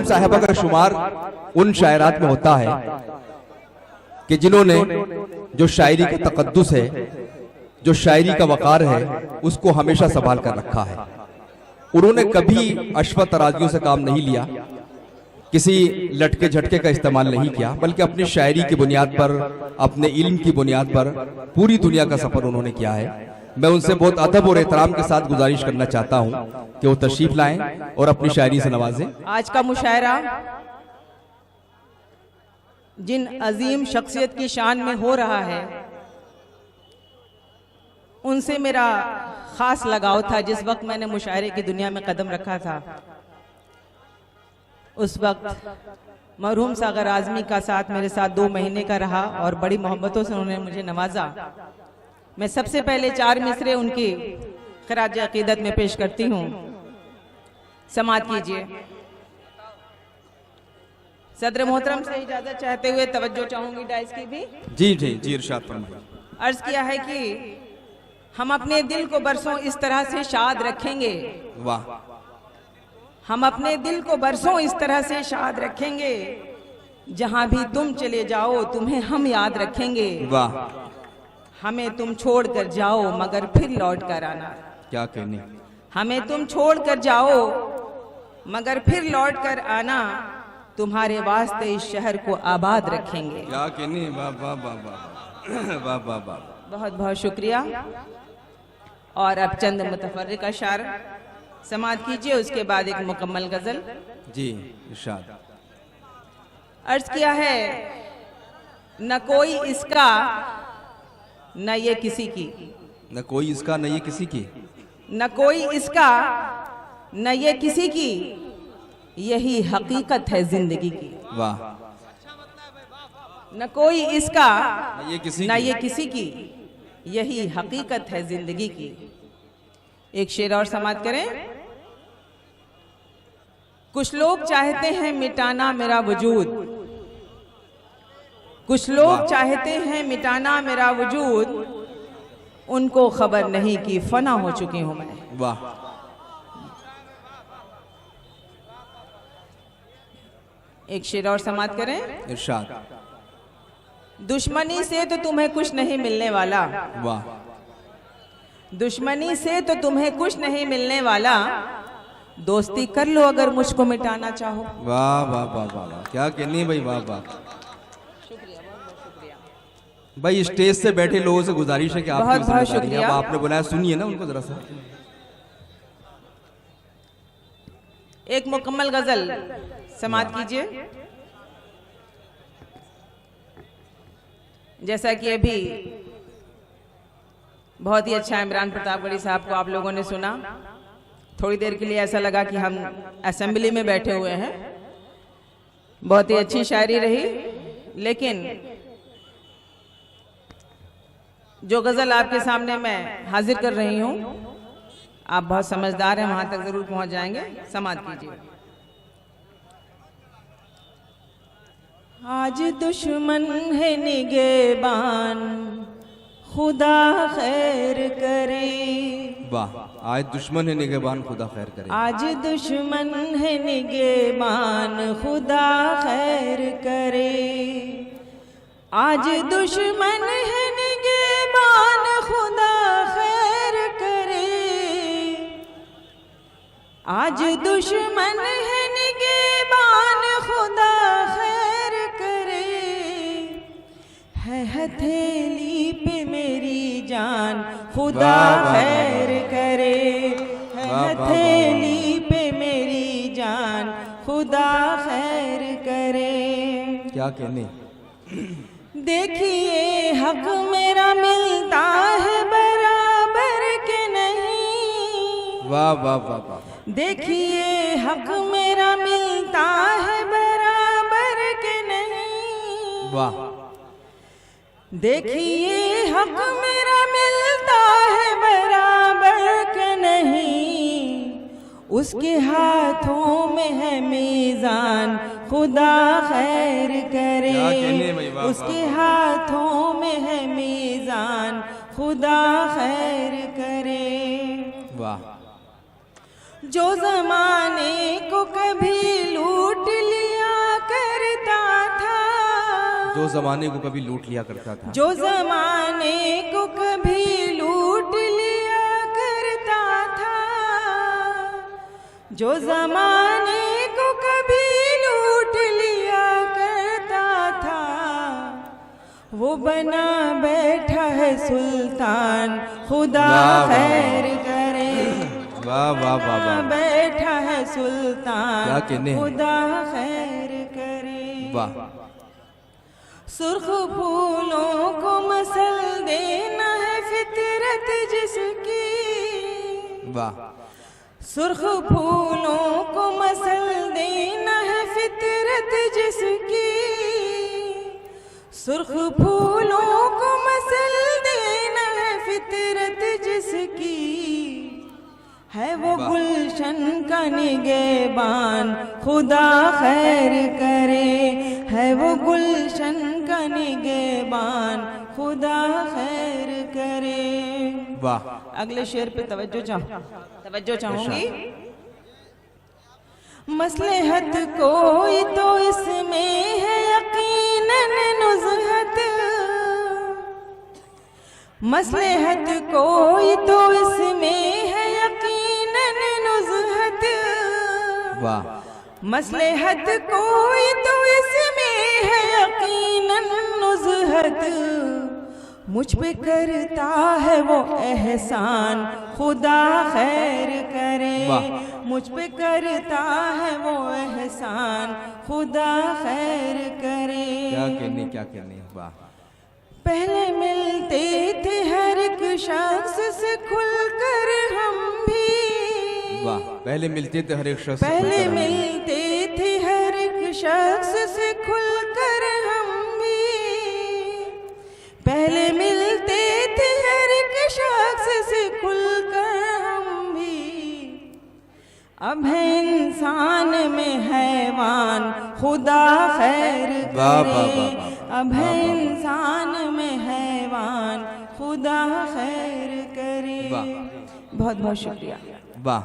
साहिबा का शुमार उन शायरात में होता है कि जिन्होंने जो शायरी का तकद्दुस है, जो शायरी का वकार है, उसको हमेशा संभाल कर रखा है। उन्होंने कभी अश्व तराजियों से काम नहीं लिया, किसी लटके झटके का इस्तेमाल नहीं किया, बल्कि अपनी शायरी की बुनियाद पर, अपने इल्म की बुनियाद पर पूरी दुनिया का सफर उन्होंने किया है। मैं उनसे बहुत अदब और एहतराम के साथ गुजारिश करना चाहता हूं कि वो तशरीफ लाएं और अपनी शायरी से नवाजें। आज का मुशायरा जिन अजीम शख्सियत की शान में हो रहा है, उनसे मेरा खास लगाव था। जिस वक्त मैंने मुशायरे की दुनिया में कदम रखा था, उस वक्त मरहूम सागर आजमी का साथ मेरे साथ 2 महीने का रहा और बड़ी मोहब्बतों से उन्होंने मुझे नवाजा। मैं सबसे पहले 4 मिसरे उनकी खराज अकीदत में पेश करती हूँ। समात कीजिए। सदर मोहतरम से इजाजत चाहते हुए तवज्जो चाहूंगी डाइस की भी। जी जी जी, इरशाद फरमाइए। अर्ज किया है कि हम अपने दिल को बरसों इस तरह से शाद रखेंगे। वाह। हम अपने दिल को बरसों इस तरह से शाद रखेंगे, जहां भी तुम चले जाओ तुम्हें हम याद रखेंगे। वाह। हमें तुम छोड़ कर जाओ मगर फिर लौट कर आना। क्या कहने। हमें तुम छोड़ कर जाओ मगर फिर लौट कर आना, तुम्हारे वास्ते इस शहर को आबाद रखेंगे। क्या कहने। वाह वाह वाह वाह वाह वाह वाह। बहुत बहुत शुक्रिया। और अब चंद मुतफर्रिक अशार समात कीजिए, उसके बाद एक मुकम्मल गजल। जी इरशाद। अर्ज किया है, न कोई इसका न ये किसी की, न कोई इसका न ये किसी की, न कोई इसका न ये किसी की, यही हकीकत है जिंदगी की। वाह। न कोई इसका न ये किसी न ये किसी की, यही हकीकत है जिंदगी की। एक शेर और समात करें। कुछ लोग चाहते हैं मिटाना मेरा वजूद, कुछ लोग चाहते हैं मिटाना मेरा वजूद, उनको खबर नहीं कि फना हो चुकी हूं मैं। वाह। एक शेर और समात करें। इरशाद। दुश्मनी से तो तुम्हें कुछ नहीं मिलने वाला। वाह। दुश्मनी से तो तुम्हें कुछ नहीं मिलने वाला, दोस्ती कर लो अगर मुझको मिटाना चाहो। वाह वाह वाह वाह वाह। क्या कहनी भाई। वाह वाह। शुक्रिया, बहुत शुक्रिया भाई। स्टेज से बैठे लोगों से गुजारिश है कि आप बहुत बहुत शुक्रिया। अब आपने बुलाया, सुनिए ना उनको जरा सा। एक मुकम्मल गजल समात कीजिए। जैसा कि अभी बहुत ही अच्छा इमरान प्रतापगढ़ी साहब को आप लोगों ने सुना, थोड़ी देर के लिए ऐसा लगा कि हम असेंबली में बैठे हुए हैं। बहुत ही अच्छी शायरी रही, लेकिन जो गजल आपके सामने मैं हाजिर कर रही हूं, आप बहुत समझदार हैं, वहां तक जरूर पहुंच जाएंगे। समात कीजिए। आज दुश्मन है निगहबान, खुदा खैर करे। वाह। आज दुश्मन है निगहबान, खुदा खैर करे। आज दुश्मन है निगहबान, खुदा खैर करे। आज दुश्मन है निगहबान, खुदा खैर करे। आज दुश्मन है निगहबान, खुदा खैर करे। है हथेली पे मेरी जान, खुदा खैर करे। है हथेली पे मेरी जान, खुदा खैर करे। क्या कहने। देखिए हक मेरा मिलता है बराबर के नहीं। वाह वाह वाह वाह। देखिए हक मेरा मिलता है बराबर के नहीं। वाह। देखिए हक मेरा मिलता है बराबर के नहीं। उसके हाथों में है मीज़ान, खुदा खैर करे। उसके हाथों में है मीज़ान, खुदा खैर करे। वाह। जो जमाने को कभी लूट लिया करता था, जो जमाने को कभी लूट लिया करता था, जो जमाने को कभी लूट लिया करता था, जो जमाने को कभी लूट लिया करता था, वो बना बैठा है सुल्तान, खुदा खैर करे। वाह वाह वाह वाह, बैठा है सुल्तान, क्या कहने हैं। खुदा खैर करे। वाह, सुर्ख फूलों को मसल देना है फितरत जिसकी, वाह, सुर्ख फूलों को मसल देना है फितरत जिसकी, सुर्ख फूलों को मसल देना है फितरत जिसकी, है वो गुलशन का निगहबान, खुदा खैर करे। है वो गुलशन का निगहबान, खुदा खैर करे। वाह, अगले शेर पे तवज्जो चाहूंगी। मसलहत कोई तो इसमें है यकीनन नुज़हत, मसलहत कोई तो इसमें है यकीनन नुज़हत, वाह, मसलहत कोई तो इसमें है यकीनन नुज़हत, मुझ पे करता है वो एहसान, खुदा खैर करे। मुझ पे करता है वो एहसान, खुदा खैर करे। क्या कहने, वाह। पहले मिलते थे हर एक शख्स से खुलकर हम भी, वाह, पहले मिलते थे हर एक शख्स, पहले मिलते थे हर एक शख्स से खुलकर हम भी, पहले मिलते थे हर एक शख्स से खुलकर हम भी, अब है इंसान में हैवान, खुदा खैर करे। अब है इंसान में हैवान, खुदा खैर करे। बहुत बहुत शुक्रिया। वाह।